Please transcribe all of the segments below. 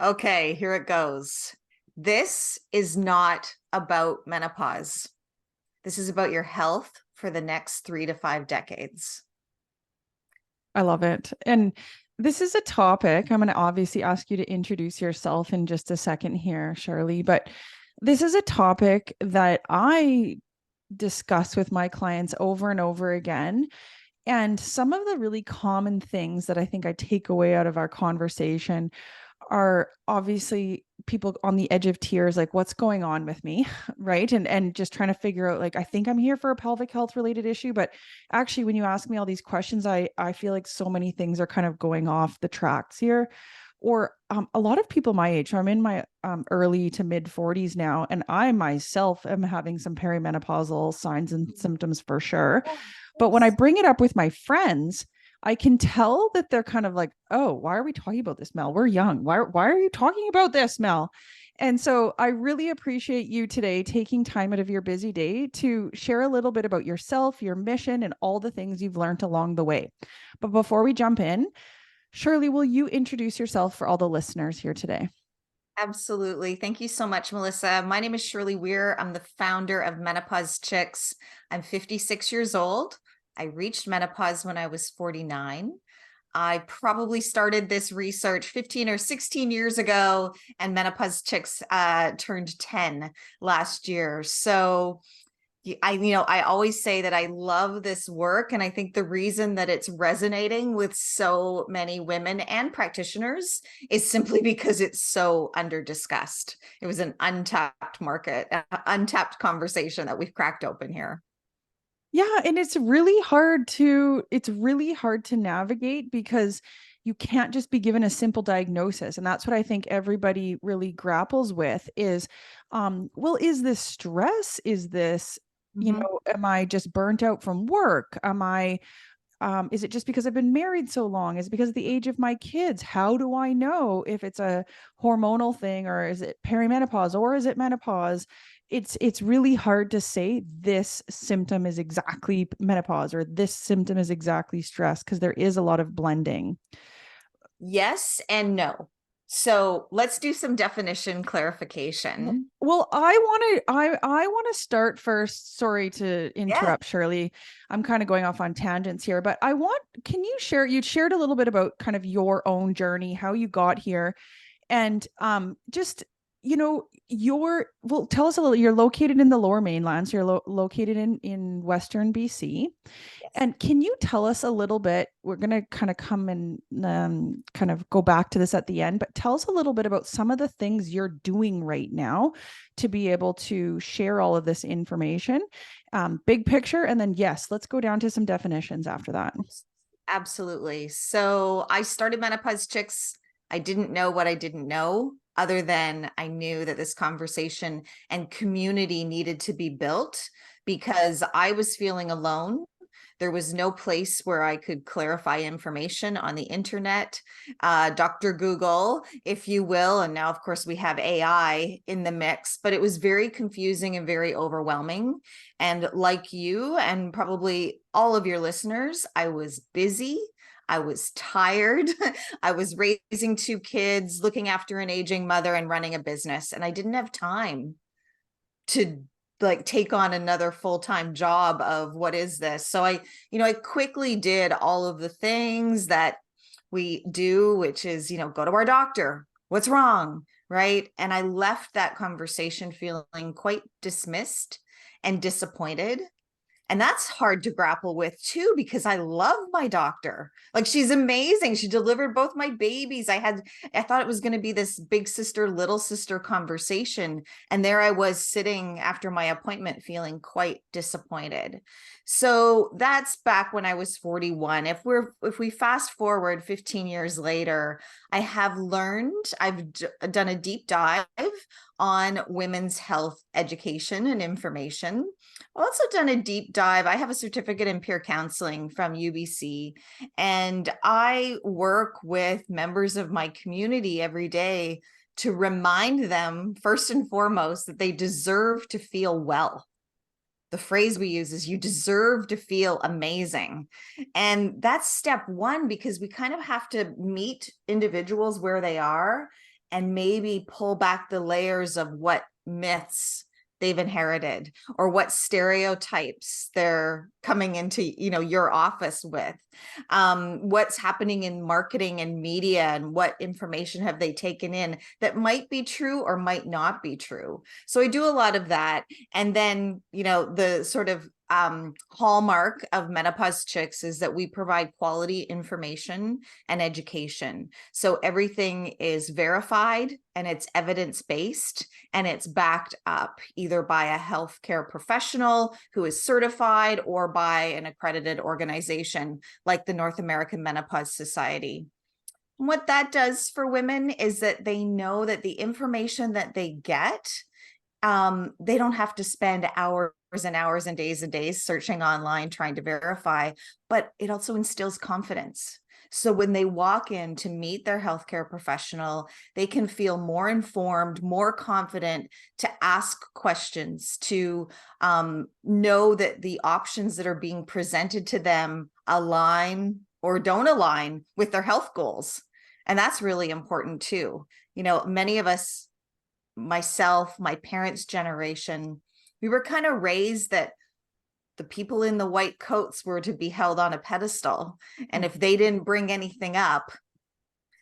Okay, here it goes. This is not about menopause. This is about your health for the next 3 to 5 decades. I love it. And this is a topic. I'm going to obviously ask you to introduce yourself in just a second here, Shirley, but this is a topic that I discuss with my clients over and over again. And some of the really common things that I think I take away out of our conversation are obviously people on the edge of tears, like what's going on with me, right? And just trying to figure out, like, I think I'm here for a pelvic health related issue, but actually when you ask me all these questions, I feel like so many things are kind of going off the tracks here. Or a lot of people my age, so I'm in my early to mid 40s now, and I myself am having some perimenopausal signs and symptoms for sure. But when I bring it up with my friends, I can tell that they're kind of like, oh, why are we talking about this, Mel? We're young. Why are you talking about this, Mel? And so I really appreciate you today taking time out of your busy day to share a little bit about yourself, your mission, and all the things you've learned along the way. But before we jump in, Shirley, will you introduce yourself for all the listeners here today? Absolutely. Thank you so much, Melissa. My name is Shirley Weir. I'm the founder of Menopause Chicks. I'm 56 years old. I reached menopause when I was 49. I probably started this research 15 or 16 years ago, and Menopause Chicks turned 10 last year. So I always say that I love this work. And I think the reason that it's resonating with so many women and practitioners is simply because it's so under discussed. It was an untapped market, untapped conversation that we've cracked open here. Yeah, and it's really hard to navigate because you can't just be given a simple diagnosis. And that's what I think everybody really grapples with is well, is this stress? Is this, Mhm. am I just burnt out from work? Is it just because I've been married so long? Is it because of the age of my kids? How do I know if it's a hormonal thing, or is it perimenopause, or is it menopause? It's really hard to say this symptom is exactly menopause or this symptom is exactly stress because there is a lot of blending. Yes and no. So let's do some definition clarification. Well, I want to start first. Sorry to Yeah. interrupt, Shirley. I'm kind of going off on tangents here, but can you share, you shared a little bit about kind of your own journey, how you got here, and just tell us a little. You're located in the Lower Mainland, so you're located in Western BC. Yes. And can you tell us a little bit? We're going to kind of come and kind of go back to this at the end, but tell us a little bit about some of the things you're doing right now to be able to share all of this information, big picture. And then, yes, let's go down to some definitions after that. Absolutely. So I started Menopause Chicks. I didn't know what I didn't know, other than I knew that this conversation and community needed to be built because I was feeling alone. There was no place where I could clarify information on the internet, Dr. Google, if you will. And now, of course, we have AI in the mix, but it was very confusing and very overwhelming. And like you, and probably all of your listeners, I was busy. I was tired. I was raising 2 kids, looking after an aging mother, and running a business. And I didn't have time to like take on another full-time job of what is this. So I quickly did all of the things that we do, which is, go to our doctor. What's wrong? Right. And I left that conversation feeling quite dismissed and disappointed. And that's hard to grapple with too, because I love my doctor. Like, she's amazing. She delivered both my babies. I thought it was going to be this big sister, little sister conversation. And there I was sitting after my appointment feeling quite disappointed. So that's back when I was 41. If we fast forward 15 years later, I have learned, done a deep dive on women's health education and information. I've also done a deep dive. I have a certificate in peer counseling from UBC, and I work with members of my community every day to remind them, first and foremost, that they deserve to feel well. The phrase we use is you deserve to feel amazing. And that's step one, because we kind of have to meet individuals where they are and maybe pull back the layers of what myths they've inherited or what stereotypes they're coming into, your office with. What's happening in marketing and media, and what information have they taken in that might be true or might not be true. So I do a lot of that. And then, the sort of hallmark of Menopause Chicks is that we provide quality information and education. So everything is verified and it's evidence-based, and it's backed up either by a healthcare professional who is certified or by an accredited organization like the North American Menopause Society. What that does for women is that they know that the information that they get, they don't have to spend hours and hours and days searching online trying to verify, but it also instills confidence. So when they walk in to meet their healthcare professional, they can feel more informed, more confident to ask questions, to know that the options that are being presented to them align or don't align with their health goals. And that's really important too. Many of us, myself, my parents' generation, we were kind of raised that the people in the white coats were to be held on a pedestal. And if they didn't bring anything up,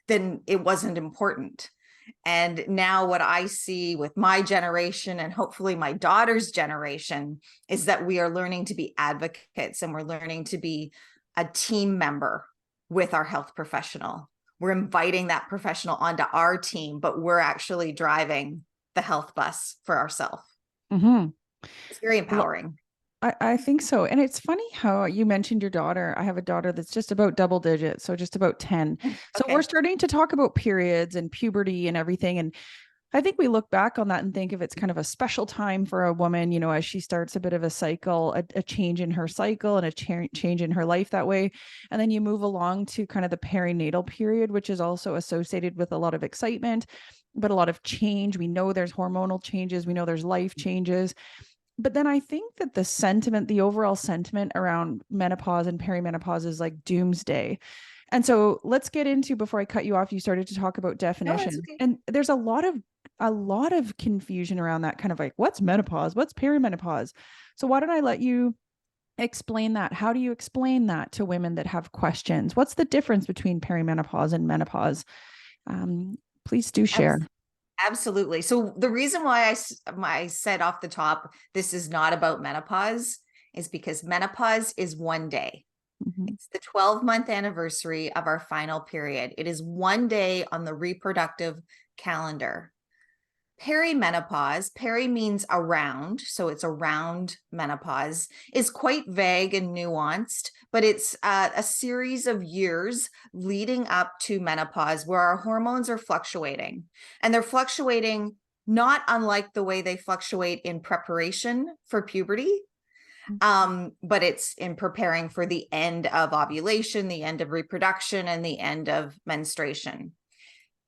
then it wasn't important. And now what I see with my generation, and hopefully my daughter's generation, is that we are learning to be advocates, and we're learning to be a team member with our health professional. We're inviting that professional onto our team, but we're actually driving the health bus for ourselves. Mm-hmm. It's very empowering. I think so. And it's funny how you mentioned your daughter. I have a daughter that's just about double digits, so just about 10. So Okay. we're starting to talk about periods and puberty and everything. And I think we look back on that and think of it's kind of a special time for a woman, as she starts a bit of a cycle, a change in her cycle and a change in her life that way. And then you move along to kind of the perinatal period, which is also associated with a lot of excitement, but a lot of change. We know there's hormonal changes. We know there's life changes. But then I think that the overall sentiment around menopause and perimenopause is like doomsday. And so let's get into, before I cut you off, you started to talk about No, it's definition. okay. And there's a lot of confusion around that, kind of like, what's menopause? What's perimenopause? So why don't I let you explain that? How do you explain that to women that have questions? What's the difference between perimenopause and menopause? Please do share. Absolutely. So the reason why I said off the top, this is not about menopause, is because menopause is one day. Mm-hmm. It's the 12-month anniversary of our final period. It is one day on the reproductive calendar. Perimenopause, peri means around, so it's around menopause, is quite vague and nuanced, but it's a series of years leading up to menopause where our hormones are fluctuating. And they're fluctuating not unlike the way they fluctuate in preparation for puberty, but it's in preparing for the end of ovulation, the end of reproduction, and the end of menstruation.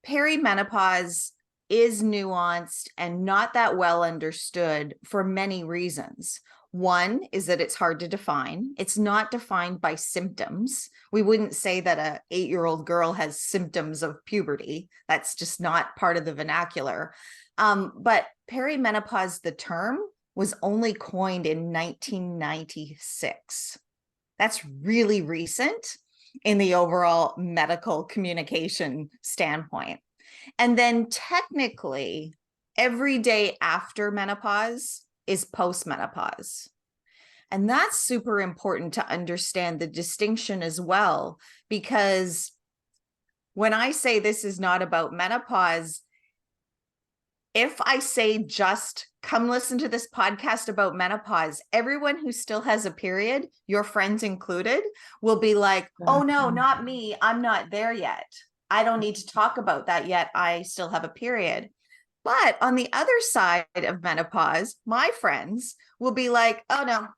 Perimenopause is nuanced and not that well understood for many reasons. One is that it's hard to define. It's not defined by symptoms. We wouldn't say that an 8-year-old girl has symptoms of puberty. That's just not part of the vernacular. But perimenopause, the term, was only coined in 1996. That's really recent in the overall medical communication standpoint. And then technically, every day after menopause is postmenopause. And that's super important to understand the distinction as well, because when I say this is not about menopause, if I say just come listen to this podcast about menopause, everyone who still has a period, your friends included, will be like, oh no, not me. I'm not there yet. I don't need to talk about that yet. I still have a period. But on the other side of menopause, my friends will be like, oh no,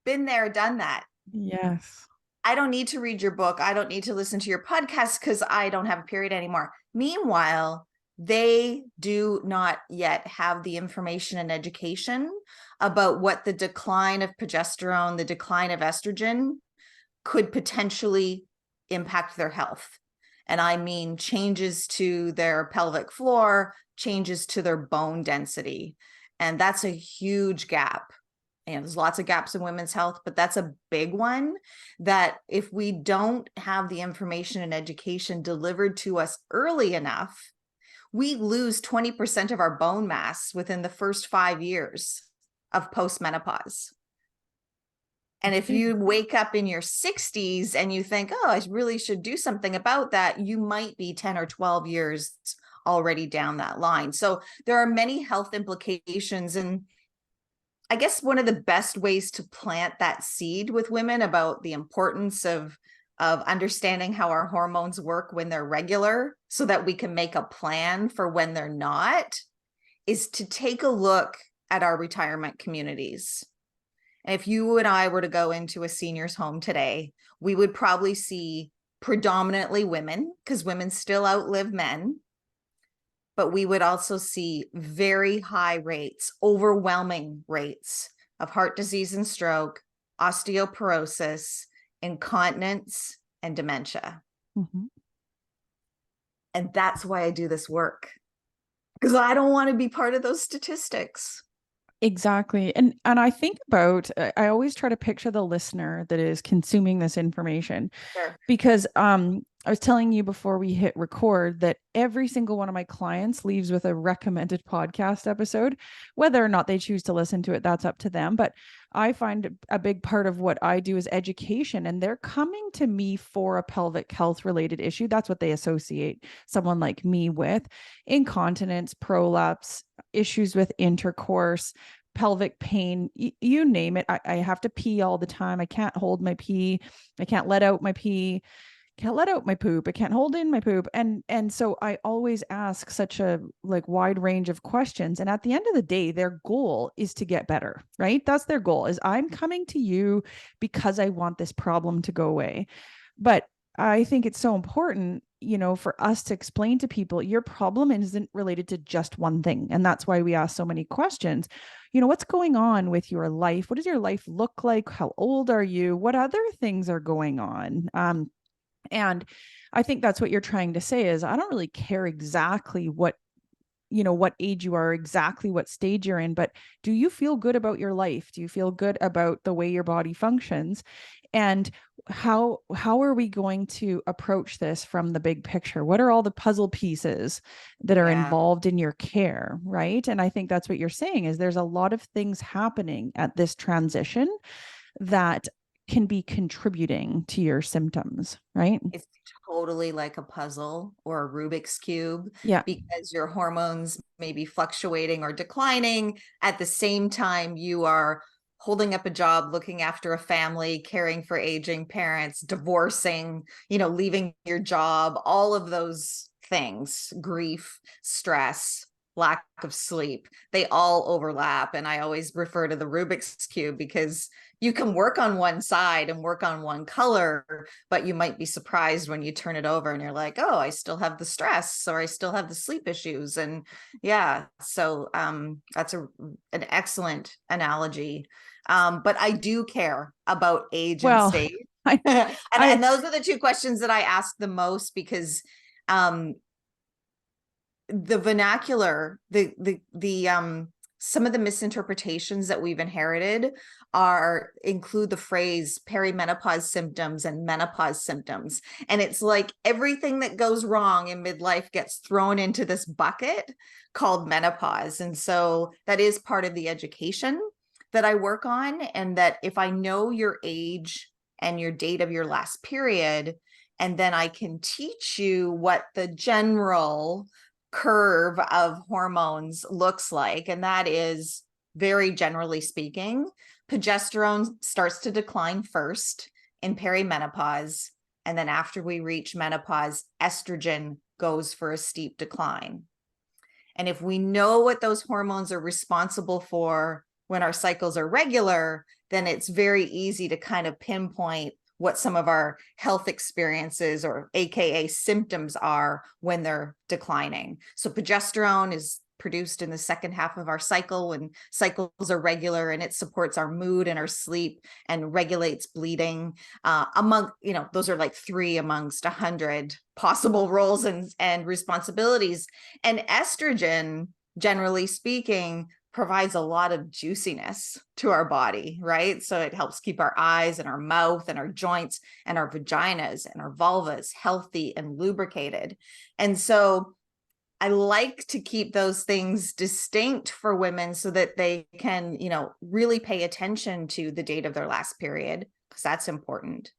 been there, done that. Yes. I don't need to read your book. I don't need to listen to your podcast because I don't have a period anymore. Meanwhile, they do not yet have the information and education about what the decline of progesterone, the decline of estrogen could potentially impact their health. And I mean changes to their pelvic floor, changes to their bone density. And that's a huge gap. And there's lots of gaps in women's health, but that's a big one that if we don't have the information and education delivered to us early enough, we lose 20% of our bone mass within the first 5 years of postmenopause. And if you wake up in your 60s and you think, oh, I really should do something about that, you might be 10 or 12 years already down that line. So there are many health implications. And I guess one of the best ways to plant that seed with women about the importance of understanding how our hormones work when they're regular so that we can make a plan for when they're not is to take a look at our retirement communities. And if you and I were to go into a senior's home today, we would probably see predominantly women, because women still outlive men. But we would also see very high rates, overwhelming rates of heart disease and stroke, osteoporosis, incontinence, and dementia. Mm-hmm. And that's why I do this work, because I don't want to be part of those statistics. Exactly. And I think about, I always try to picture the listener that is consuming this information. Sure. Because I was telling you before we hit record that every single one of my clients leaves with a recommended podcast episode. Whether or not they choose to listen to it, that's up to them. But I find a big part of what I do is education, and they're coming to me for a pelvic health related issue. That's what they associate someone like me with: incontinence, prolapse, issues with intercourse, pelvic pain, you name it. I have to pee all the time. I can't hold my pee. I can't let out my pee. Can't let out my poop. I can't hold in my poop. And so I always ask such a wide range of questions. And at the end of the day, their goal is to get better, right? That's their goal, is I'm coming to you because I want this problem to go away. But I think it's so important, for us to explain to people your problem isn't related to just one thing. And that's why we ask so many questions. What's going on with your life? What does your life look like? How old are you? What other things are going on? And I think that's what you're trying to say is, I don't really care exactly what age you are, exactly what stage you're in, but do you feel good about your life? Do you feel good about the way your body functions? And how are we going to approach this from the big picture? What are all the puzzle pieces that are involved in your care, right? And I think that's what you're saying is there's a lot of things happening at this transition that can be contributing to your symptoms, right? It's totally like a puzzle or a Rubik's Cube. Yeah. Because your hormones may be fluctuating or declining. At the same time, you are holding up a job, looking after a family, caring for aging parents, divorcing, leaving your job, all of those things, grief, stress, lack of sleep, they all overlap. And I always refer to the Rubik's Cube because you can work on one side and work on one color, but you might be surprised when you turn it over and you're like, oh, I still have the stress or I still have the sleep issues. And yeah, so that's an excellent analogy. But I do care about age and stage. And those are the two questions that I ask the most because the vernacular, some of the misinterpretations that we've inherited include the phrase perimenopause symptoms and menopause symptoms. And it's like everything that goes wrong in midlife gets thrown into this bucket called menopause. And so that is part of the education that I work on. And that if I know your age and your date of your last period, and then I can teach you what the general curve of hormones looks like. And that is, very generally speaking, progesterone starts to decline first in perimenopause. And then after we reach menopause, estrogen goes for a steep decline. And if we know what those hormones are responsible for when our cycles are regular, then it's very easy to kind of pinpoint what some of our health experiences or AKA symptoms are when they're declining. So progesterone is produced in the second half of our cycle when cycles are regular, and it supports our mood and our sleep and regulates bleeding. Those are like 3 amongst 100 possible roles and responsibilities. And estrogen, generally speaking, provides a lot of juiciness to our body, right? So it helps keep our eyes and our mouth and our joints and our vaginas and our vulvas healthy and lubricated. And so I like to keep those things distinct for women so that they can, really pay attention to the date of their last period, because that's important,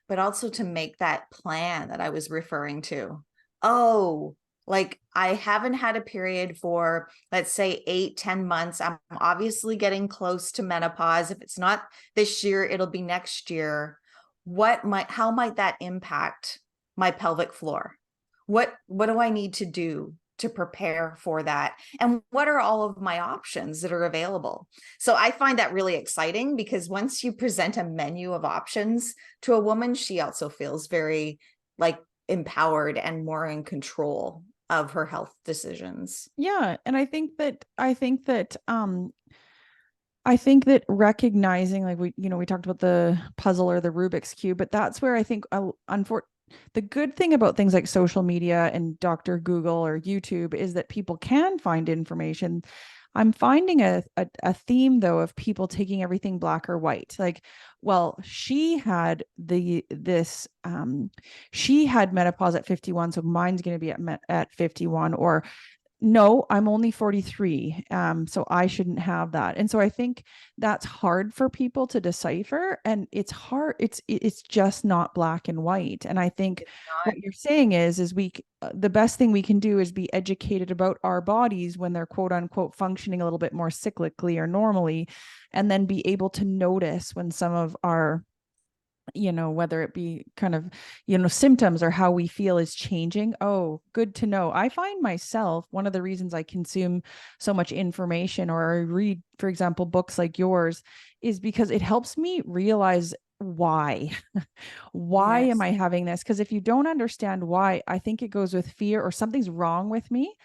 but also to make that plan that I was referring to. Oh, like I haven't had a period for, let's say, 8-10 months. I'm obviously getting close to menopause. If it's not this year, it'll be next year. How might that impact my pelvic floor? What do I need to do to prepare for that? And what are all of my options that are available? So I find that really exciting, because once you present a menu of options to a woman, she also feels very like empowered and more in control of her health decisions. Yeah. And I think that recognizing, like we talked about the puzzle or the Rubik's Cube, but that's where I think, the good thing about things like social media and Dr. Google or YouTube is that people can find information. I'm finding a theme though of people taking everything black or white. Like, well, she had she had menopause at 51, so mine's going to be at 51, or no, I'm only 43. So I shouldn't have that. And so I think that's hard for people to decipher, and it's hard. It's just not black and white. And I think what you're saying is the best thing we can do is be educated about our bodies when they're quote unquote functioning a little bit more cyclically or normally, and then be able to notice when some of our, whether it be kind of, symptoms or how we feel is changing. Oh, good to know. I find myself, one of the reasons I consume so much information or I read, for example, books like yours, is because it helps me realize why. Why am Yes. I having this? Because if you don't understand why, I think it goes with fear or something's wrong with me.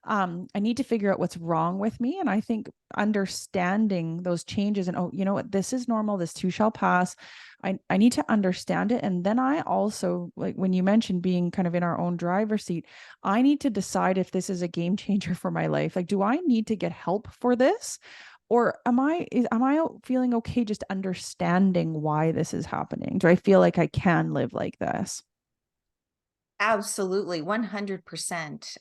I need to figure out what's wrong with me. And I think understanding those changes and, oh, you know what, this is normal. This too shall pass. I need to understand it. And then I also, like when you mentioned being kind of in our own driver's seat, I need to decide if this is a game changer for my life. Like, do I need to get help for this? Or am I feeling okay just understanding why this is happening? Do I feel like I can live like this? Absolutely, 100%.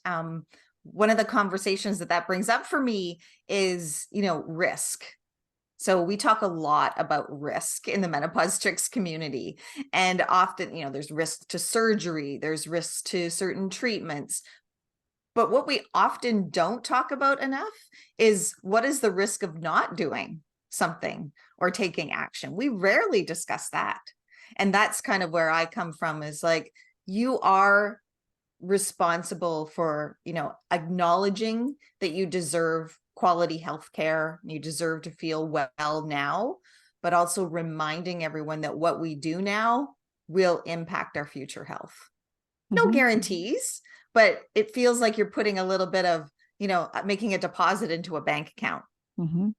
One of the conversations that brings up for me is, risk. So we talk a lot about risk in the Menopause Chicks community. And often, there's risk to surgery, there's risk to certain treatments. But what we often don't talk about enough is, what is the risk of not doing something or taking action? We rarely discuss that. And that's kind of where I come from, is like, you are responsible for, acknowledging that you deserve quality health care, you deserve to feel well now, but also reminding everyone that what we do now will impact our future health. No guarantees, but it feels like you're putting a little bit of, making a deposit into a bank account. Mm-hmm.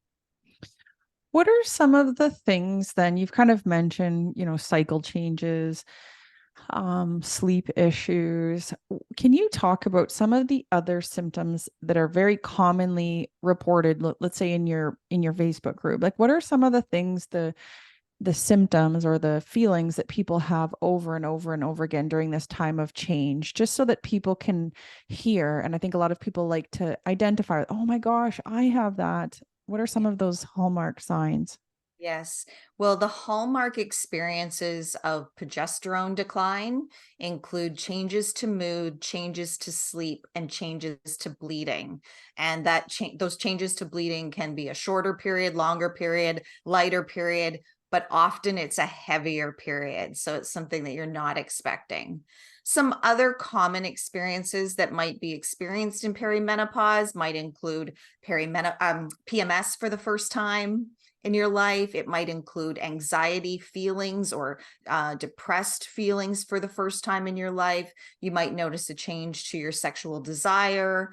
What are some of the things then you've kind of mentioned, cycle changes, sleep issues? Can you talk about some of the other symptoms that are very commonly reported, let's say in your Facebook group? Like, what are some of the things, the symptoms or the feelings that people have over and over and over again during this time of change, just so that people can hear? And I think a lot of people like to identify, oh my gosh, I have that. What are some of those hallmark signs? Yes. Well, the hallmark experiences of progesterone decline include changes to mood, changes to sleep, and changes to bleeding. And those changes to bleeding can be a shorter period, longer period, lighter period, but often it's a heavier period. So it's something that you're not expecting. Some other common experiences that might be experienced in perimenopause might include PMS for the first time. in your life. It might include anxiety feelings or depressed feelings for the first time in your life. You might notice a change to your sexual desire.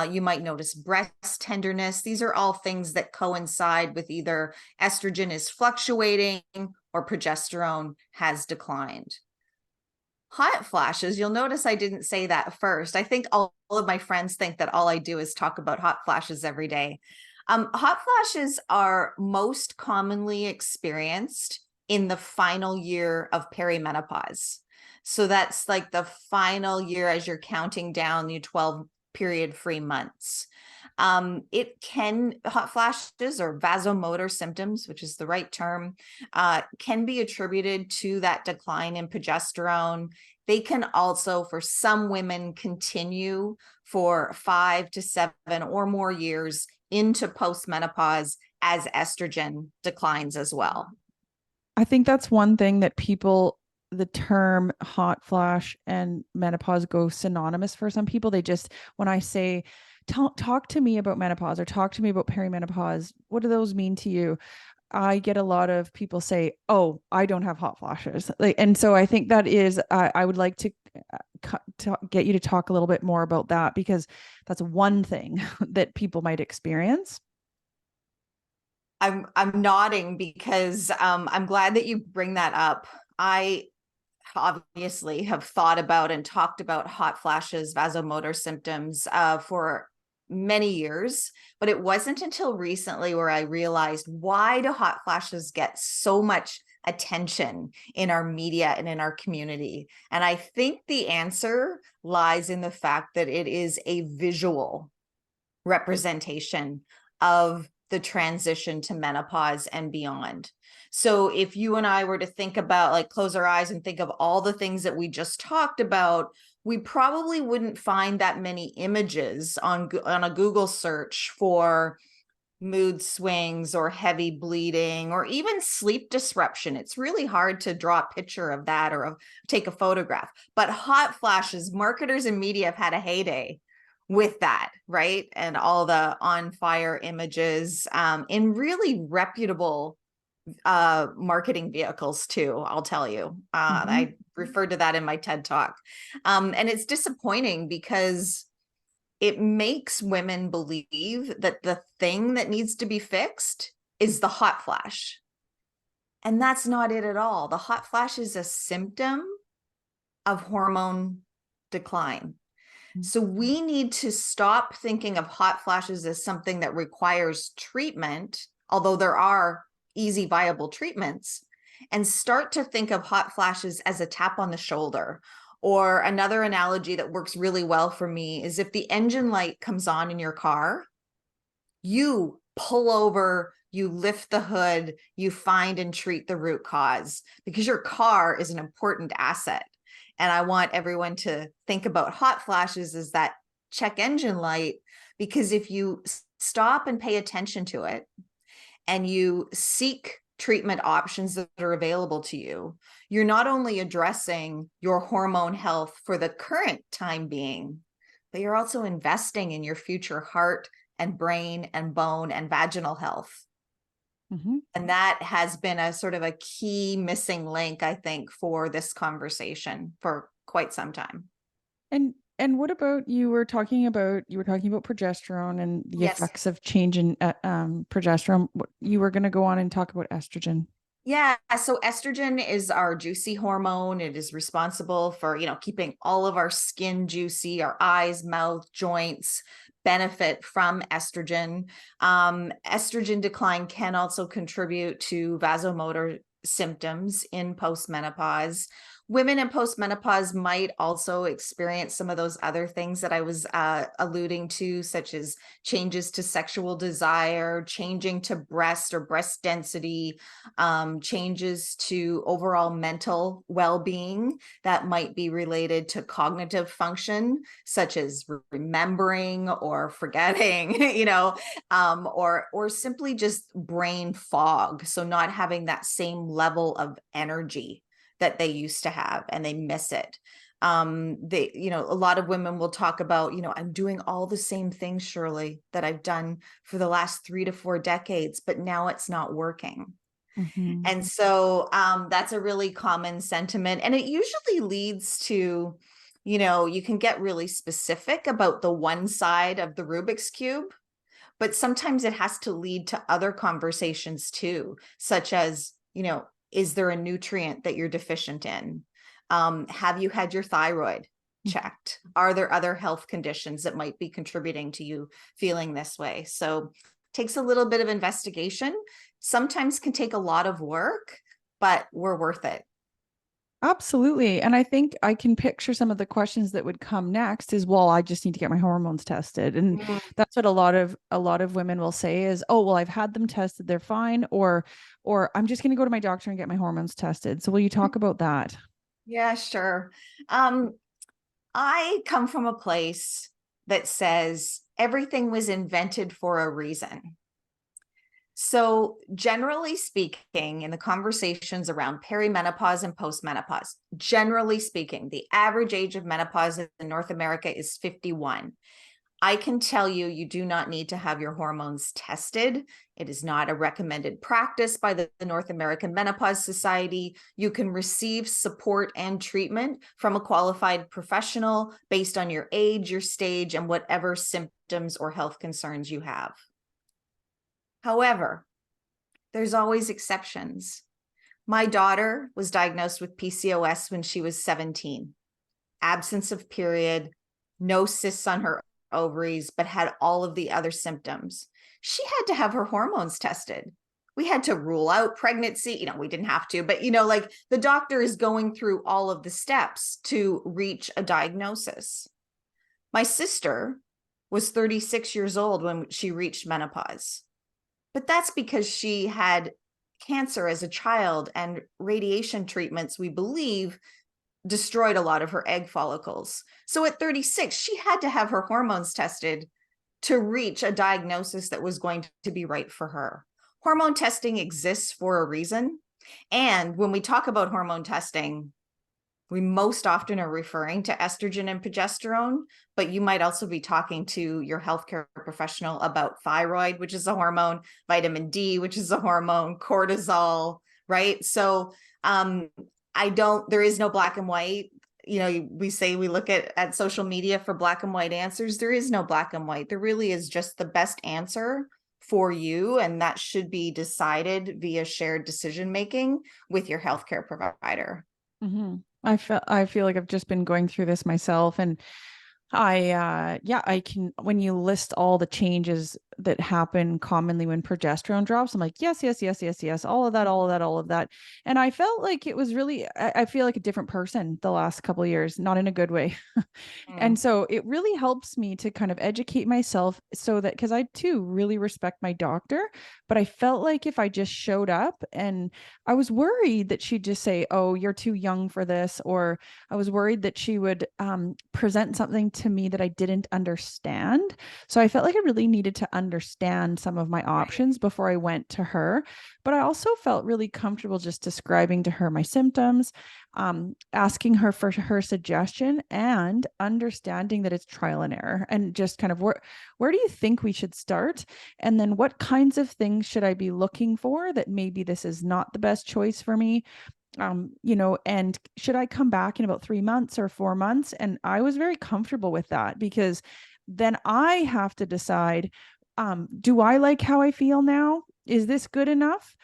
You might notice breast tenderness. These are all things that coincide with either estrogen is fluctuating or progesterone has declined. Hot flashes, you'll notice I didn't say that first. I think all of my friends think that all I do is talk about hot flashes every day. Hot flashes are most commonly experienced in the final year of perimenopause. So that's like the final year as you're counting down your 12 period free months. Hot flashes or vasomotor symptoms, which is the right term, can be attributed to that decline in progesterone. They can also, for some women, continue for 5 to 7 or more years into postmenopause as estrogen declines as well. I think that's one thing that people, the term hot flash and menopause go synonymous for some people. They just, when I say, talk to me about menopause or talk to me about perimenopause, what do those mean to you? I get a lot of people say, "Oh, I don't have hot flashes." Like, and so I think that is, I would like to get you to talk a little bit more about that, because that's one thing that people might experience. I'm nodding because I'm glad that you bring that up. I obviously have thought about and talked about hot flashes, vasomotor symptoms for many years, but it wasn't until recently where I realized, why do hot flashes get so much attention in our media and in our community? And I think the answer lies in the fact that it is a visual representation of the transition to menopause and beyond. So if you and I were to think about, like, close our eyes and think of all the things that we just talked about, we probably wouldn't find that many images on a Google search for mood swings or heavy bleeding or even sleep disruption. It's really hard to draw a picture of that or take a photograph. But hot flashes, marketers and media have had a heyday with that, right? And all the on fire images in really reputable marketing vehicles too, I'll tell you. I referred to that in my TED talk. And it's disappointing because it makes women believe that the thing that needs to be fixed is the hot flash. And that's not it at all. The hot flash is a symptom of hormone decline. So we need to stop thinking of hot flashes as something that requires treatment, although there are easy, viable treatments, and start to think of hot flashes as a tap on the shoulder. Or another analogy that works really well for me is if the engine light comes on in your car, you pull over, you lift the hood, you find and treat the root cause, because your car is an important asset. And I want everyone to think about hot flashes as that check engine light, because if you stop and pay attention to it and you seek treatment options that are available to you, you're not only addressing your hormone health for the current time being, but you're also investing in your future heart and brain and bone and vaginal health. And that has been a sort of a key missing link, I think, for this conversation for quite some time. And what about, you were talking about progesterone and the Yes. effects of change in progesterone. You were going to go on and talk about estrogen. Yeah, so estrogen is our juicy hormone. It is responsible for, keeping all of our skin juicy, our eyes, mouth, joints benefit from estrogen. Estrogen decline can also contribute to vasomotor symptoms in postmenopause. Women in postmenopause might also experience some of those other things that I was alluding to, such as changes to sexual desire, changing to breast or breast density, changes to overall mental well-being that might be related to cognitive function, such as remembering or forgetting, or simply just brain fog. So not having that same level of energy that they used to have, and they miss it. A lot of women will talk about, I'm doing all the same things, Shirley, that I've done for the last 3 to 4 decades, but now it's not working. Mhm. And so that's a really common sentiment. And it usually leads to, you can get really specific about the one side of the Rubik's Cube, but sometimes it has to lead to other conversations too, such as, is there a nutrient that you're deficient in? Have you had your thyroid checked? Are there other health conditions that might be contributing to you feeling this way? So takes a little bit of investigation, sometimes can take a lot of work, but we're worth it. Absolutely. And I think I can picture some of the questions that would come next is, well, I just need to get my hormones tested. And Mm. that's what a lot of women will say is, oh, well, I've had them tested, they're fine, or I'm just going to go to my doctor and get my hormones tested. So will you talk about that? Yeah, sure. Um, I come from a place that says everything was invented for a reason. So, generally speaking, in the conversations around perimenopause and postmenopause, generally speaking, the average age of menopause in North America is 51. I can tell you, you do not need to have your hormones tested. It is not a recommended practice by the North American Menopause Society. You can receive support and treatment from a qualified professional based on your age, your stage, and whatever symptoms or health concerns you have. However, there's always exceptions. My daughter was diagnosed with PCOS when she was 17. Absence of period, no cysts on her ovaries, but had all of the other symptoms. She had to have her hormones tested. We had to rule out pregnancy. We didn't have to, but like the doctor is going through all of the steps to reach a diagnosis. My sister was 36 years old when she reached menopause, but that's because she had cancer as a child, and radiation treatments, we believe, destroyed a lot of her egg follicles. So at 36, she had to have her hormones tested to reach a diagnosis that was going to be right for her. Hormone testing exists for a reason. And when we talk about hormone testing, we most often are referring to estrogen and progesterone, but you might also be talking to your healthcare professional about thyroid, which is a hormone, vitamin D, which is a hormone, cortisol, right? So there is no black and white. We say we look at social media for black and white answers. There is no black and white. There really is just the best answer for you, and that should be decided via shared decision making with your healthcare provider. Mhm. I feel like I've just been going through this myself, and I can, when you list all the changes that happen commonly when progesterone drops, I'm like, yes, yes, yes, yes, yes, all of that, all of that, all of that. And I felt like it was really, I feel like a different person the last couple of years, not in a good way. And Mm. so it really helps me to kind of educate myself so that, because I too really respect my doctor, but I felt like if I just showed up, and I was worried that she'd just say, oh, you're too young for this, or I was worried that she would present something to me that I didn't understand. So I felt like I really needed to understand some of my Right. options before I went to her. But I also felt really comfortable just describing to her my symptoms, asking her for her suggestion, and understanding that it's trial and error, and just kind of where do you think we should start? And then what kinds of things should I be looking for that maybe this is not the best choice for me? And should I come back in about 3 months or 4 months? And I was very comfortable with that, because then I have to decide, do I like how I feel now? Is this good enough?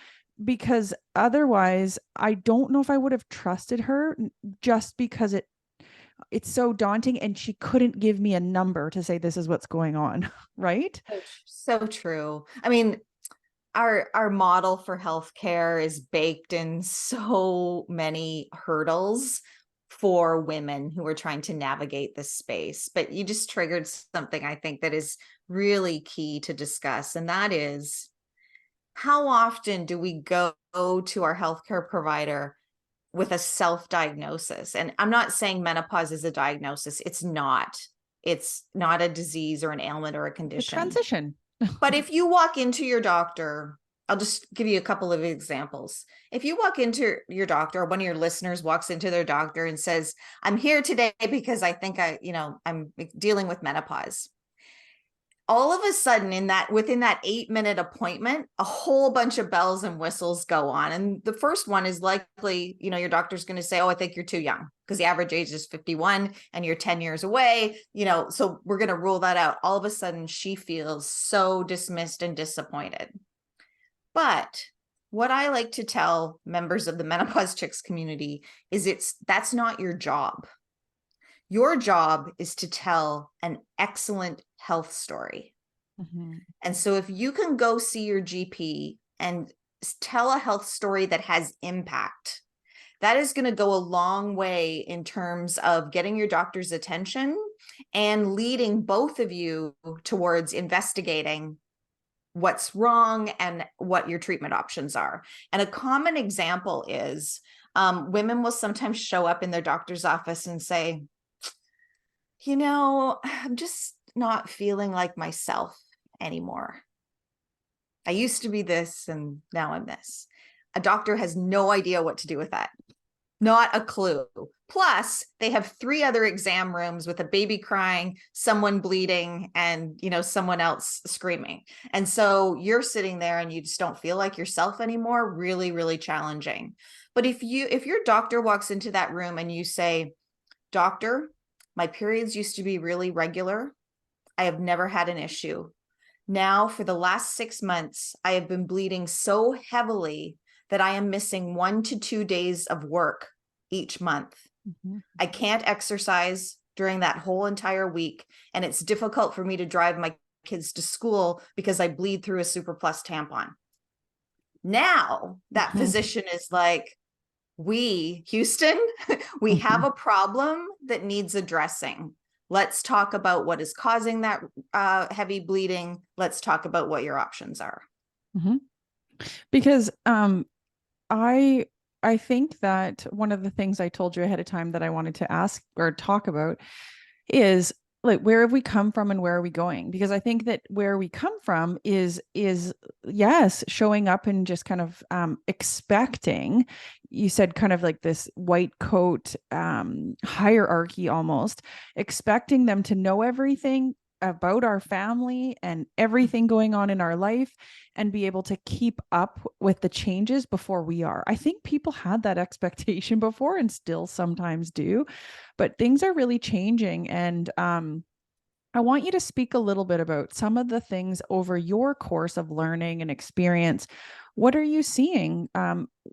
Because otherwise, I don't know if I would have trusted her, just because it's so daunting, and she couldn't give me a number to say this is what's going on, right? So true. I mean, our model for healthcare is baked in so many hurdles for women who are trying to navigate this space. But you just triggered something I think that is really key to discuss, and that is, how often do we go to our healthcare provider with a self-diagnosis? And I'm not saying menopause is a diagnosis. It's not. It's not a disease or an ailment or a It's a condition. transition. But if you walk into your doctor I'll just give you a couple of examples. If you walk into your doctor, or one of your listeners walks into their doctor and says, I'm here today because I think I'm dealing with menopause. All of a sudden within that 8-minute appointment, a whole bunch of bells and whistles go on. And the first one is likely, your doctor's going to say, oh, I think you're too young because the average age is 51 and you're 10 years away, so we're going to rule that out. All of a sudden she feels so dismissed and disappointed. But what I like to tell members of the Menopause Chicks community is that's not your job. Your job is to tell an excellent health story. Mm-hmm. And so if you can go see your GP and tell a health story that has impact, that is going to go a long way in terms of getting your doctor's attention and leading both of you towards investigating what's wrong and what your treatment options are. And a common example is women will sometimes show up in their doctor's office and say, I'm just not feeling like myself anymore. I used to be this and now I'm this. A doctor has no idea what to do with that. Not a clue. Plus, they have 3 other exam rooms with a baby crying, someone bleeding, and someone else screaming. And so you're sitting there and you just don't feel like yourself anymore. Really, really challenging. But if your doctor walks into that room and you say, doctor, my periods used to be really regular. I have never had an issue. Now, for the last 6 months, I have been bleeding so heavily that I am missing 1 to 2 days of work each month. Mm-hmm. I can't exercise during that whole entire week, and it's difficult for me to drive my kids to school because I bleed through a Super Plus tampon. Now, that Mm-hmm. physician is like, Houston, we have a problem that needs addressing. Let's talk about what is causing that heavy bleeding. Let's talk about what your options are. Mm-hmm. Because I think that one of the things I told you ahead of time that I wanted to ask or talk about is like, where have we come from and where are we going? Because I think that where we come from is yes, showing up and just kind of expecting, you said kind of like this white coat hierarchy, almost expecting them to know everything about our family and everything going on in our life and be able to keep up with the changes before we are. I think people had that expectation before and still sometimes do, but things are really changing. And I want you to speak a little bit about some of the things over your course of learning and experience. What are you seeing?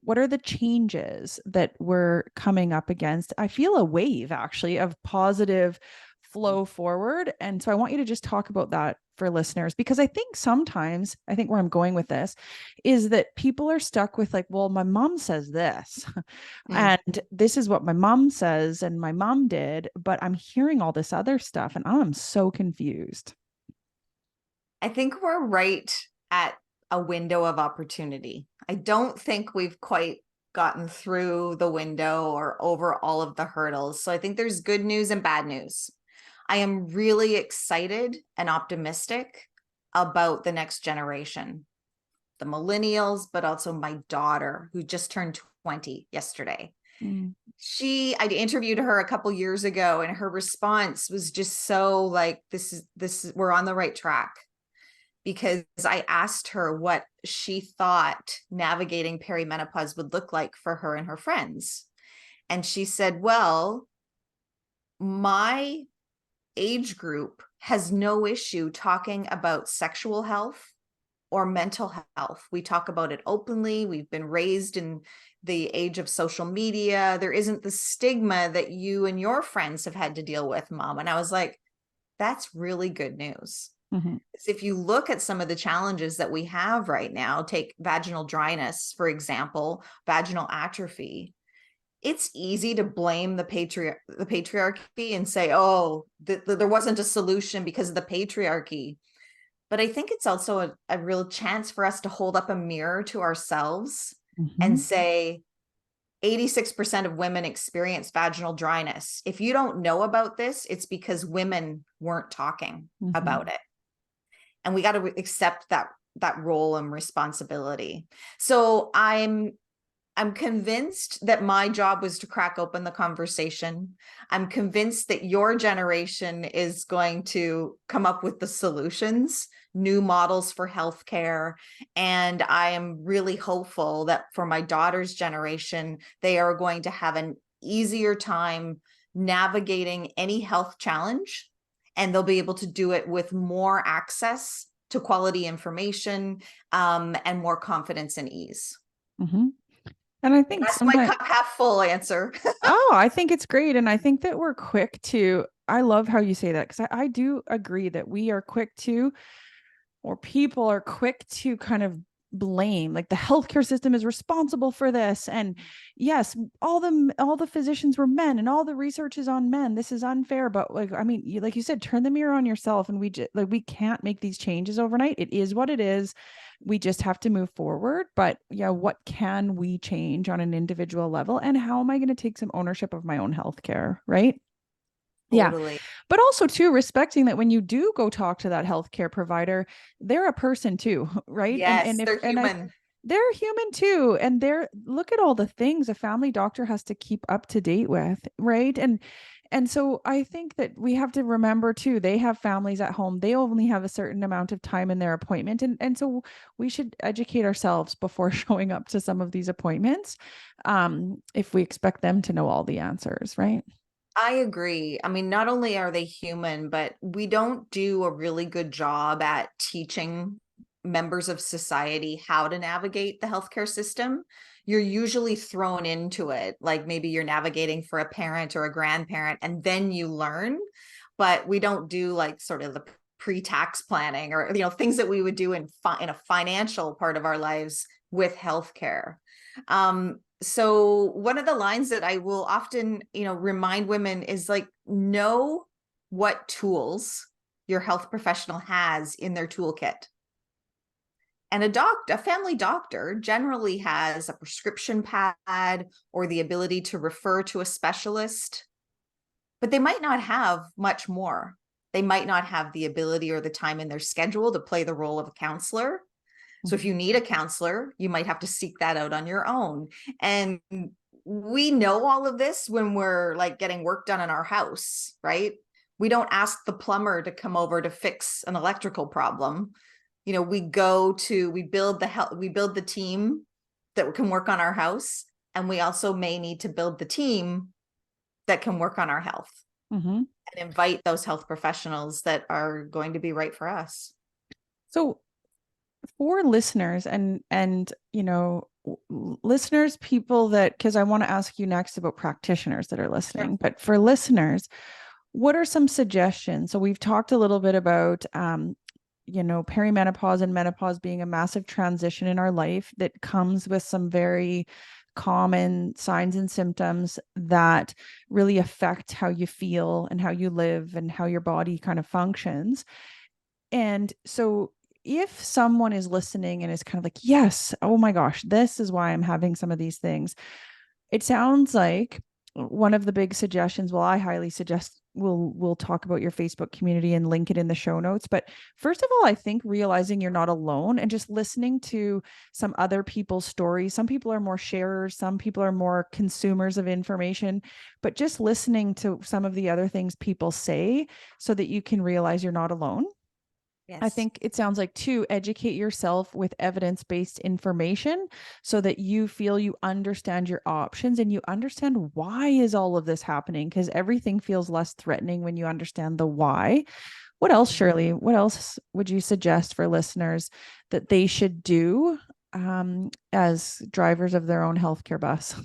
What are the changes that we're coming up against? I feel a wave actually of positive flow forward. And so I want you to just talk about that for listeners, because I think sometimes, I think where I'm going with this is that people are stuck with like, well, my mom says this and this is what my mom says and my mom did, but I'm hearing all this other stuff and I'm so confused. I think we're right at a window of opportunity. I don't think we've quite gotten through the window or over all of the hurdles. So I think there's good news and bad news. I am really excited and optimistic about the next generation, the millennials, but also my daughter who just turned 20 yesterday. I interviewed her a couple years ago and her response was just so like, we're on the right track. Because I asked her what she thought navigating perimenopause would look like for her and her friends. And she said, well, my age group has no issue talking about sexual health or mental health. We talk about it openly. We've been raised in the age of social media. There isn't the stigma that you and your friends have had to deal with, Mom. And I was like, that's really good news. Mm-hmm. If you look at some of the challenges that we have right now, take vaginal dryness, for example, vaginal atrophy, it's easy to blame the patriarchy and say, oh, there wasn't a solution because of the patriarchy. But I think it's also a real chance for us to hold up a mirror to ourselves and say, 86% of women experience vaginal dryness. If you don't know about this, it's because women weren't talking about it. And we got to accept role and responsibility. So I'm convinced that my job was to crack open the conversation. I'm convinced that your generation is going to come up with the solutions, new models for healthcare. And I am really hopeful that for my daughter's generation, they are going to have an easier time navigating any health challenge, and they'll be able to do it with more access to quality information, and more confidence and ease. Mm-hmm. And I think That's my sometimes, cup half full answer. oh, I think it's great. And I think that we're quick to, I love how you say that, because I do agree that we are quick to, or people are quick to kind of blame, like the healthcare system is responsible for this. And yes, all the physicians were men and all the research is on men. This is unfair. But like, I mean, like you said, turn the mirror on yourself, and we can't make these changes overnight. It is what it is. We just have to move forward. But yeah, what can we change on an individual level? And how am I going to take some ownership of my own healthcare? Right. Yeah. Totally. But also too respecting that when you do go talk to that healthcare provider, they're a person too, right? And Yes, if they're and I human. they're human too. And they're look at all the things a family doctor has to keep up to date with, right? And so I think that we have to remember too, they have families at home. They only have a certain amount of time in their appointment. And so we should educate ourselves before showing up to some of these appointments. If we expect them to know all the answers, right? I agree. I mean, not only are they human, but we don't do a really good job at teaching members of society how to navigate the healthcare system. You're usually thrown into it, like maybe you're navigating for a parent or a grandparent, and then you learn. But we don't do like sort of the pre-tax planning, or things that we would do in a financial part of our lives with healthcare. So one of the lines that I will often, remind women is like, know what tools your health professional has in their toolkit. And a family doctor generally has a prescription pad or the ability to refer to a specialist, but they might not have much more. They might not have the ability or the time in their schedule to play the role of a counselor. So if you need a counselor, you might have to seek that out on your own. And we know all of this when we're like getting work done in our house, right? We don't ask the plumber to come over to fix an electrical problem. We build the team that can work on our house. And we also may need to build the team that can work on our health, Mm-hmm. and invite those health professionals that are going to be right for us. So for listeners and listeners, people that, because I want to ask you next about practitioners that are Sure. listening, but for listeners, what are some suggestions? So we've talked a little bit about perimenopause and menopause being a massive transition in our life that comes with some very common signs and symptoms that really affect how you feel and how you live and how your body kind of functions. And so if someone is listening and is kind of like, yes, oh my gosh, this is why I'm having some of these things, it sounds like one of the big suggestions, well, I highly suggest we'll talk about your Facebook community and link it in the show notes. But first of all, I think realizing you're not alone and just listening to some other people's stories. Some people are more sharers, some people are more consumers of information, but just listening to some of the other things people say so that you can realize you're not alone. I Yes. think it sounds like to educate yourself with evidence-based information so that you feel you understand your options and you understand why is all of this happening, because everything feels less threatening when you understand the why. What else, Shirley? What else would you suggest for listeners that they should do as drivers of their own healthcare bus?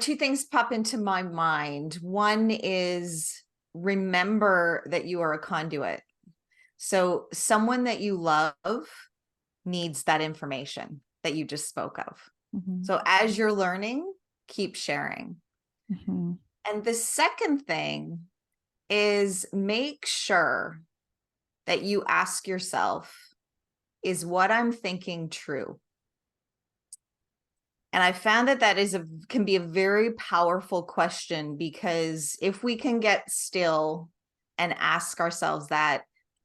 Two things pop into my mind. One is, remember that you are a conduit. So someone that you love needs that information that you just spoke of. Mm-hmm. So as you're learning, keep sharing. Mm-hmm. And the second thing is, make sure that you ask yourself, is what I'm thinking true? And I found that can be a very powerful question, because if we can get still and ask ourselves that,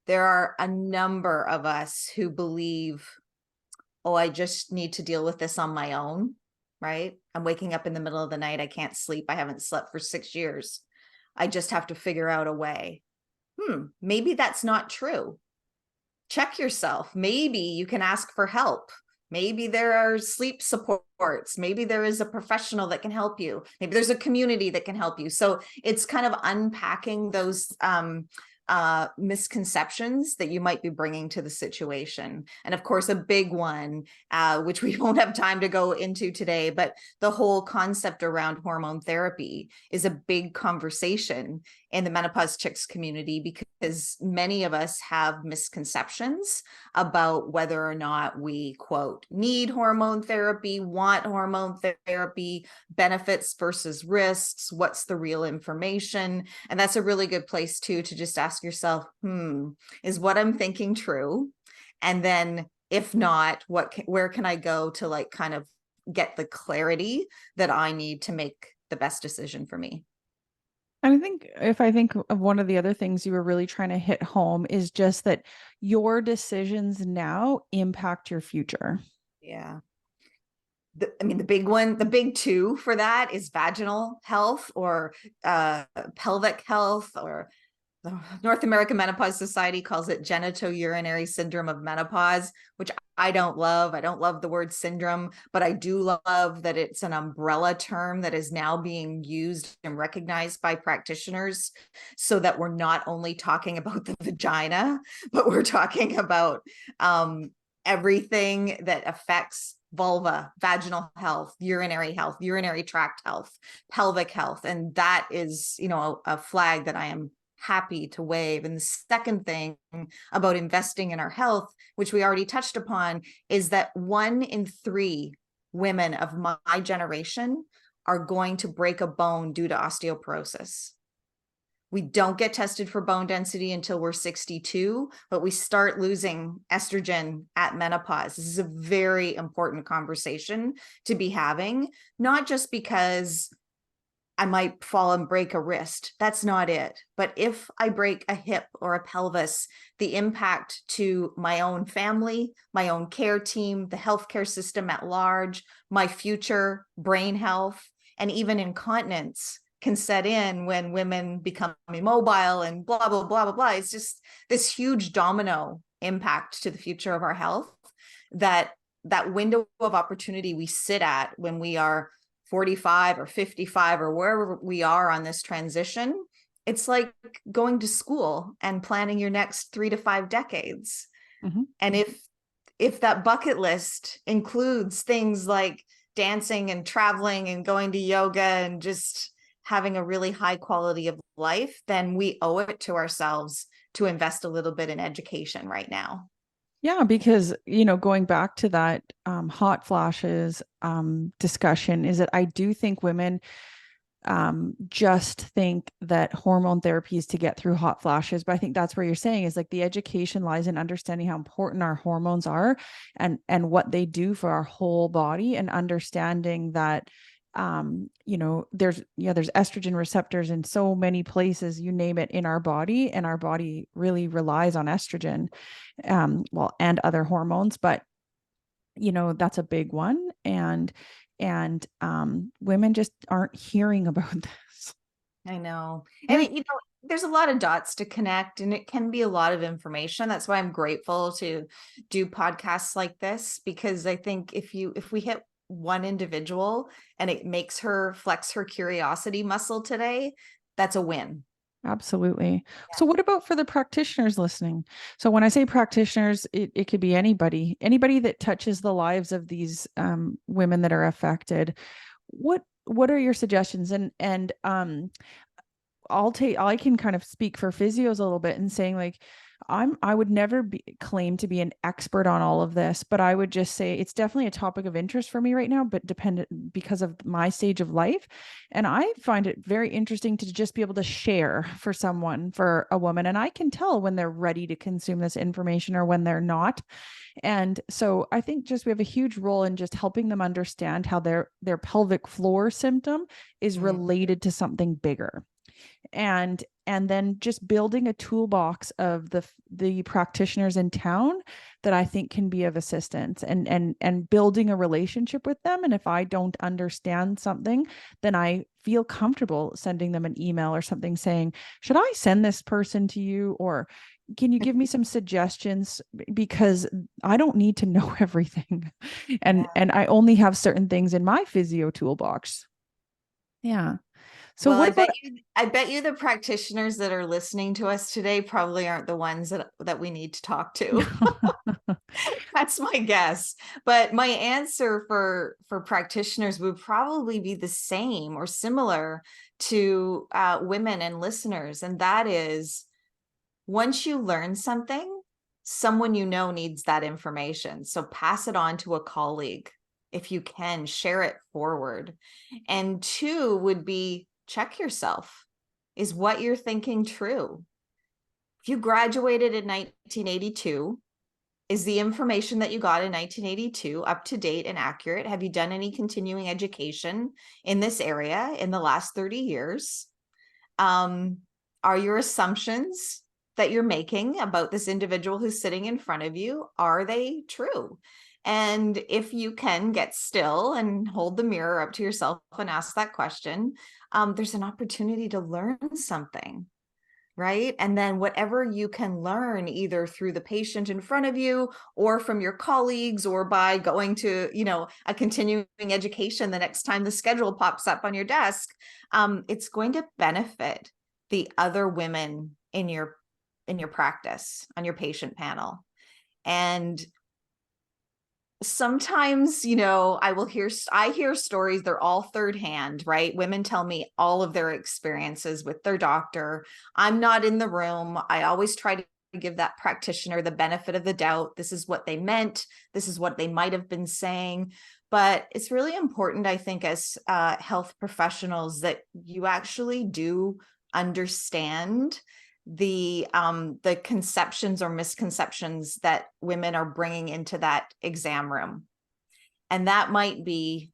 there are a number of us who believe, oh, I just need to deal with this on my own, right? I'm waking up in the middle of the night. I can't sleep. I haven't slept for 6 years. I just have to figure out a way. Maybe that's not true. Check yourself. Maybe you can ask for help. Maybe there are sleep supports. Maybe there is a professional that can help you. Maybe there's a community that can help you. So it's kind of unpacking those misconceptions that you might be bringing to the situation. And of course, a big one, which we won't have time to go into today, but the whole concept around hormone therapy is a big conversation in the menopause chicks community, because many of us have misconceptions about whether or not we, quote, need hormone therapy, want hormone therapy, benefits versus risks, what's the real information. And that's a really good place too, to just ask yourself, is what I'm thinking true? And then if not, where can I go to like kind of get the clarity that I need to make the best decision for me? And I think if I think of one of the other things you were really trying to hit home is just that your decisions now impact your future. Yeah. The big one, the big two for that is vaginal health, or pelvic health, or the North American Menopause Society calls it genitourinary syndrome of menopause, which I don't love. I don't love the word syndrome, but I do love that it's an umbrella term that is now being used and recognized by practitioners, so that we're not only talking about the vagina, but we're talking about everything that affects vulva, vaginal health, urinary tract health, pelvic health. And that is, a flag that I am happy to wave. And the second thing about investing in our health, which we already touched upon, is that 1 in 3 women of my generation are going to break a bone due to osteoporosis. We don't get tested for bone density until we're 62, but we start losing estrogen at menopause. This is a very important conversation to be having, not just because I might fall and break a wrist. That's not it. But if I break a hip or a pelvis, the impact to my own family, my own care team, the healthcare system at large, my future brain health, and even incontinence can set in when women become immobile and blah, blah, blah, blah, blah. It's just this huge domino impact to the future of our health, that window of opportunity we sit at when we are 45 or 55 or wherever we are on this transition. It's like going to school and planning your next 3 to 5 decades. Mm-hmm. And if that bucket list includes things like dancing and traveling and going to yoga and just having a really high quality of life, then we owe it to ourselves to invest a little bit in education right now. Yeah, because, going back to that hot flashes discussion, is that I do think women just think that hormone therapy is to get through hot flashes. But I think that's where you're saying is like the education lies in understanding how important our hormones are and what they do for our whole body, and understanding that there's estrogen receptors in so many places, you name it, in our body, and our body really relies on estrogen, and other hormones, but that's a big one. And women just aren't hearing about this. I know. Yeah. And there's a lot of dots to connect, and it can be a lot of information. That's why I'm grateful to do podcasts like this, because I think if we hit one individual and it makes her flex her curiosity muscle today, that's a win. Absolutely. So what about for the practitioners listening? So when I say practitioners, it could be anybody that touches the lives of these women that are affected. What are your suggestions? And I can kind of speak for physios a little bit and saying like, I would never claim to be an expert on all of this, but I would just say it's definitely a topic of interest for me right now, but dependent because of my stage of life. And I find it very interesting to just be able to share for a woman. And I can tell when they're ready to consume this information or when they're not. And so I think just we have a huge role in just helping them understand how their pelvic floor symptom is related to something bigger. and then just building a toolbox of the practitioners in town that I think can be of assistance, and building a relationship with them. And if I don't understand something, then I feel comfortable sending them an email or something saying, should I send this person to you, or can you give me some suggestions, because I don't need to know everything, and I only have certain things in my physio toolbox. Yeah. So Well, what about I bet you the practitioners that are listening to us today probably aren't the ones that we need to talk to. That's my guess. But my answer for practitioners would probably be the same or similar to women and listeners. And that is, once you learn something, someone you know needs that information. So pass it on to a colleague. If you can, share it forward. And two would be, check yourself. Is what you're thinking true? If you graduated in 1982, is the information that you got in 1982 up to date and accurate? Have you done any continuing education in this area in the last 30 years? Are your assumptions that you're making about this individual who's sitting in front of you, are they true? And if you can get still and hold the mirror up to yourself and ask that question, there's an opportunity to learn something, right? And then whatever you can learn, either through the patient in front of you or from your colleagues, or by going to, a continuing education the next time the schedule pops up on your desk, it's going to benefit the other women in your practice, on your patient panel. And sometimes, I hear stories, they're all third hand, right? Women tell me all of their experiences with their doctor. I'm not in the room. I always try to give that practitioner the benefit of the doubt. This is what they meant. This is what they might have been saying. But it's really important, I think, as health professionals, that you actually do understand the conceptions or misconceptions that women are bringing into that exam room. And that might be,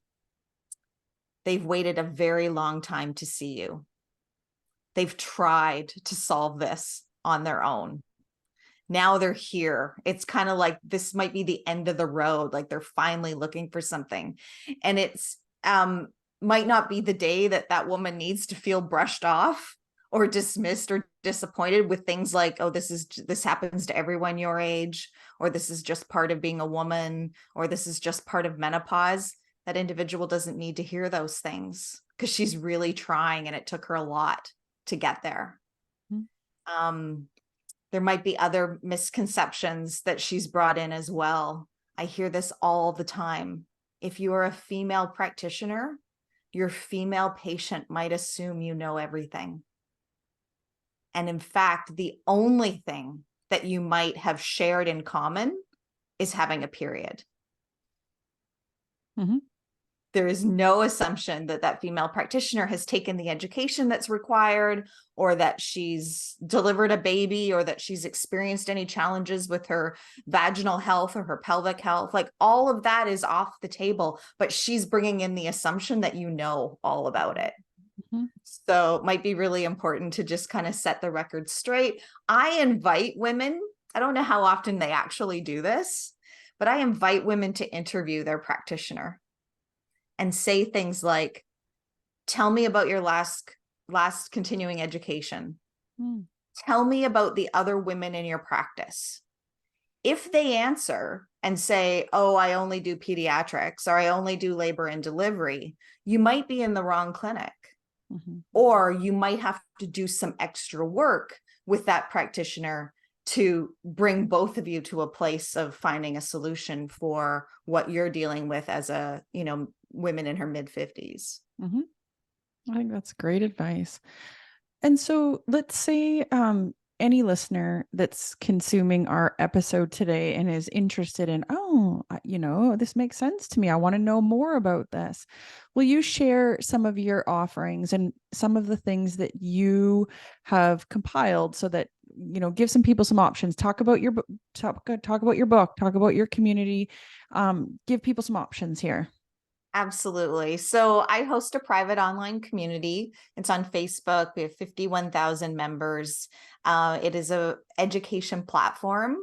they've waited a very long time to see you. They've tried to solve this on their own. Now they're here. It's kind of like this might be the end of the road. Like they're finally looking for something. And it's might not be the day that woman needs to feel brushed off or dismissed or disappointed with things like, oh, this happens to everyone your age, or this is just part of being a woman, or this is just part of menopause. That individual doesn't need to hear those things, because she's really trying and it took her a lot to get there. Mm-hmm. There might be other misconceptions that she's brought in as well. I hear this all the time. If you are a female practitioner, your female patient might assume you know everything. And in fact, the only thing that you might have shared in common is having a period. Mm-hmm. There is no assumption that female practitioner has taken the education that's required, or that she's delivered a baby, or that she's experienced any challenges with her vaginal health or her pelvic health. Like all of that is off the table, but she's bringing in the assumption that you know all about it. Mm-hmm. So it might be really important to just kind of set the record straight. I invite women, I don't know how often they actually do this, but I invite women to interview their practitioner and say things like, tell me about your last continuing education. Tell me about the other women in your practice. If they answer and say, oh, I only do pediatrics, or I only do labor and delivery, you might be in the wrong clinic. Mm-hmm. Or you might have to do some extra work with that practitioner to bring both of you to a place of finding a solution for what you're dealing with as a, women in her mid-50s. Mm-hmm. I think that's great advice. And so let's say any listener that's consuming our episode today and is interested in, this makes sense to me. I want to know more about this. Will you share some of your offerings and some of the things that you have compiled, so that, give some people some options? Talk about your book, talk about your book, talk about your community, give people some options here. Absolutely. So I host a private online community. It's on Facebook. We have 51,000 members. It is a education platform.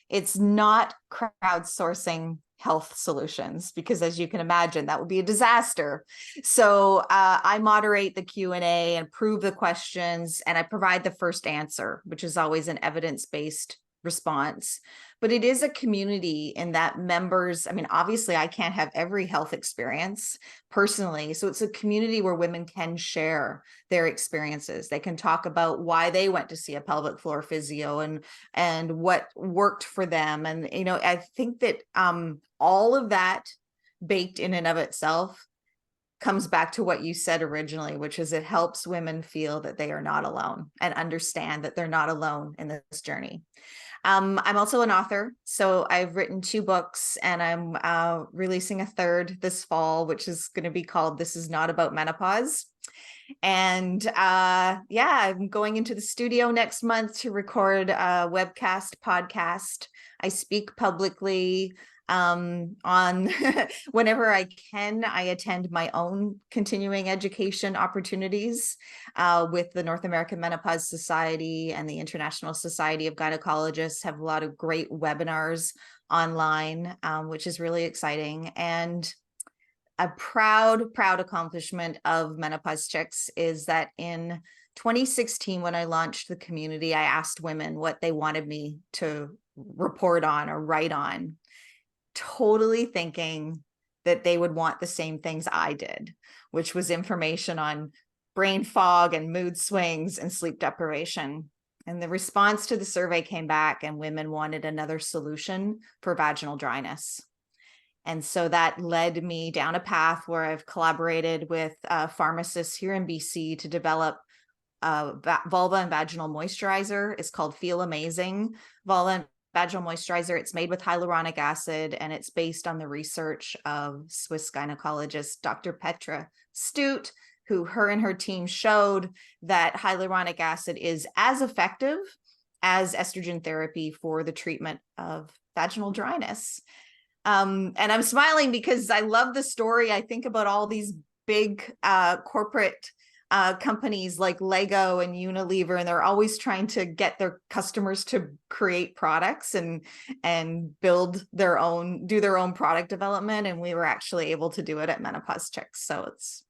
It's not crowdsourcing health solutions because, as you can imagine, that would be a disaster. So I moderate the Q&A and prove the questions, and I provide the first answer, which is always an evidence-based response. But it is a community in that members, I mean, obviously I can't have every health experience personally. So it's a community where women can share their experiences. They can talk about why they went to see a pelvic floor physio and what worked for them. And, you know, I think that all of that baked in and of itself comes back to what you said originally, which is it helps women feel that they are not alone and understand that they're not alone in this journey. I'm also an author, so I've written 2 books, and I'm releasing a third this fall, which is going to be called "This Is Not About Menopause." And yeah, I'm going into the studio next month to record a webcast podcast. I speak publicly on whenever I can. I attend my own continuing education opportunities with the North American Menopause Society and the International Society of Gynecologists. Have a lot of great webinars online, which is really exciting. And a proud accomplishment of Menopause Chicks is that in 2016, when I launched the community, I asked women what they wanted me to report on or write on, totally thinking that they would want the same things I did, which was information on brain fog and mood swings and sleep deprivation. And the response to the survey came back, and women wanted another solution for vaginal dryness. And so that led me down a path where I've collaborated with pharmacists here in BC to develop vulva and vaginal moisturizer. It's called Feel Amazing Vulva and Vaginal Moisturizer. It's made with hyaluronic acid, and it's based on the research of Swiss gynecologist Dr. Petra Stute, who her and her team showed that hyaluronic acid is as effective as estrogen therapy for the treatment of vaginal dryness. And I'm smiling because I love the story. I think about all these big corporate companies like Lego and Unilever, and they're always trying to get their customers to create products and build their own, do their own product development. And we were actually able to do it at Menopause Chicks. So it's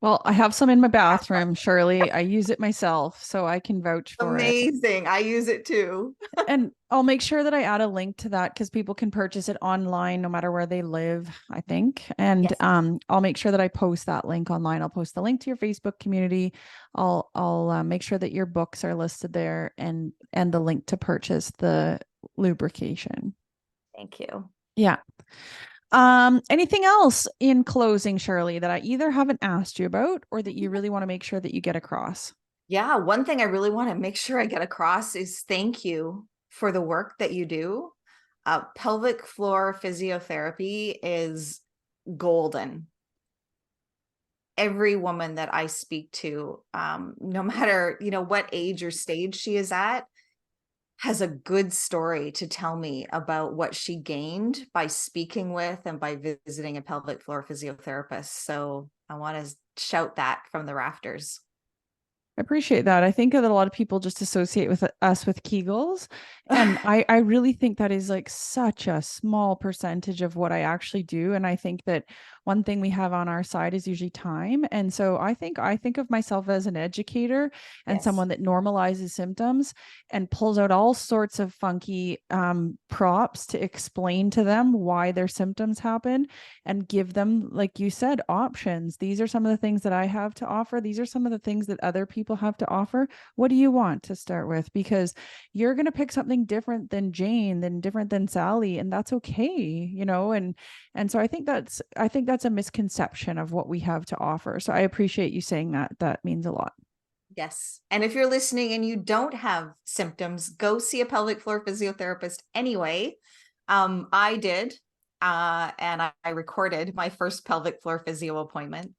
Well, I have some in my bathroom, Shirley. I use it myself, so I can vouch for it. amazing. I use it too. And I'll make sure that I add a link to that because people can purchase it online no matter where they live, I think. And Yes. I'll make sure that I post that link online. I'll post the link to your Facebook community. I'll make sure that your books are listed there and the link to purchase the lubrication. Thank you. Yeah. Anything else in closing, Shirley, that I either haven't asked you about or that you really want to make sure that you get across? Yeah, one thing I really want to make sure I get across is thank you for the work that you do. Pelvic floor physiotherapy is golden. Every woman that I speak to, no matter, you know, what age or stage she is at, has a good story to tell me about what she gained by speaking with and by visiting a pelvic floor physiotherapist. So I want to shout that from the rafters. I appreciate that. I think that a lot of people just associate with us with Kegels. And I really think that is like such a small percentage of what I actually do. And I think that one thing we have on our side is usually time. And so I think of myself as an educator and Yes. someone that normalizes symptoms and pulls out all sorts of funky props to explain to them why their symptoms happen and give them, like you said, options. These are some of the things that I have to offer. These are some of the things that other people have to offer. What do you want to start with? Because you're going to pick something different than Jane, than different than Sally, and that's okay, you know. And so I think that's a misconception of what we have to offer. So I appreciate you saying that. That means a lot. Yes. And if you're listening and you don't have symptoms, go see a pelvic floor physiotherapist anyway. I did, and I recorded my first pelvic floor physio appointment,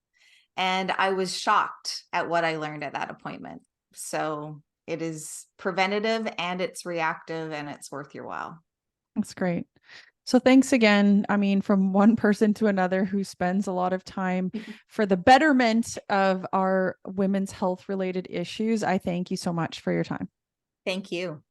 and I was shocked at what I learned at that appointment. So it is preventative and it's reactive and it's worth your while. That's great. So thanks again. I mean, from one person to another who spends a lot of time for the betterment of our women's health related issues, I thank you so much for your time. Thank you.